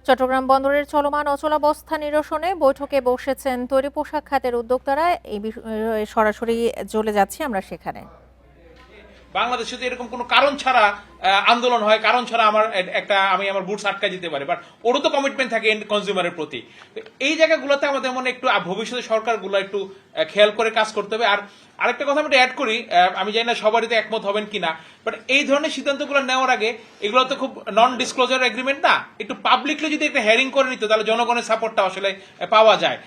চট্টগ্রাম বন্দরের চলমান অচলাবস্থা নিরসনে বৈঠকে বসেছেন তৈরি পোশাক খাতের উদ্যোক্তারা। এই বিষয়ে সরাসরি চলে যাচ্ছি আমরা সেখানে। বাংলাদেশে তো এরকম কোনো কারণ ছাড়া আন্দোলন হয়, কারণ ছাড়া আমি আমার বুটস আটকা দিতে পারি, বাট ওরও তো কমিটমেন্ট থাকে এন্ড কনজিউমারের প্রতি। এই জায়গাগুলোতে আমাদের মনে একটু ভবিষ্যতে সরকারগুলো একটু খেয়াল করে কাজ করতে হবে। আর আরেকটা কথা আমি অ্যাড করি, আমি জানি না সবারই তো একমত হবেন কিনা, বাট এই ধরনের সিদ্ধান্তগুলো নেওয়ার আগে এগুলো তো খুব নন ডিসক্লোজার এগ্রিমেন্ট না, একটু পাবলিকলি যদি একটা হেয়ারিং করে নিত তাহলে জনগণের সাপোর্টটা আসলে পাওয়া যায়।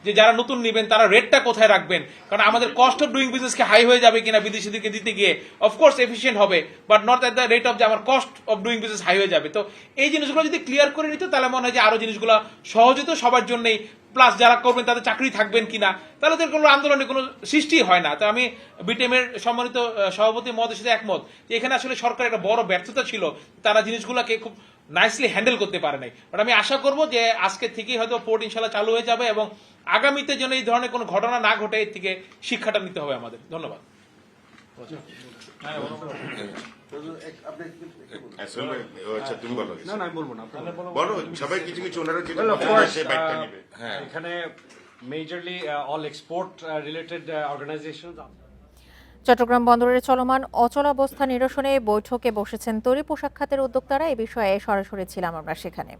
যে যারা নতুন নেবেন তারা রেটটা কোথায় রাখবেন, কারণ আমাদের কস্ট অফ ডুইং বিজনেসকে হাই হয়ে যাবে কিনা বিদেশিদেরকে দিতে গিয়ে। অফকোর্স এফিসিয়েন্ট হবে, but not at the rate of যে আমার cost of doing business high হয়ে যাবে। তো এই জিনিসগুলো যদি ক্লিয়ার করে নিত তাহলে মনে হয় যে আরো জিনিসগুলো সহজ হতো সবার জন্যই, প্লাস যারা করবেন তাদের চাকরি থাকবেন কিনা, তাহলে তো কোনো আন্দোলনের কোনো সৃষ্টি হয় না। তো আমি বিটেমের সম্মানিত সভাপতি মহোদয়ের সাথে একমত যে এখানে আসলে সরকারের একটা বড় ব্যর্থতা ছিল, তারা জিনিসগুলোকে খুব নাইসলি হ্যান্ডেল করতে পারে নাই। বাট আমি আশা করব যে আজকে থেকেই হয়তো পোর্ট ইনশাল্লাহ চালু হয়ে যাবে এবং আগামীতে যেন এই ধরনের কোনো ঘটনা না ঘটে এর থেকে শিক্ষাটা নিতে হবে আমাদের। ধন্যবাদ। এখানে majorly all export related organization. Chittagong বন্দরের চলমান অচলাবস্থা নিরসনে বৈঠকে বসেছেন তৈরি পোশাক খাতের উদ্যোক্তারা। এই বিষয়ে সরাসরি ছিলাম আমরা সেখানে।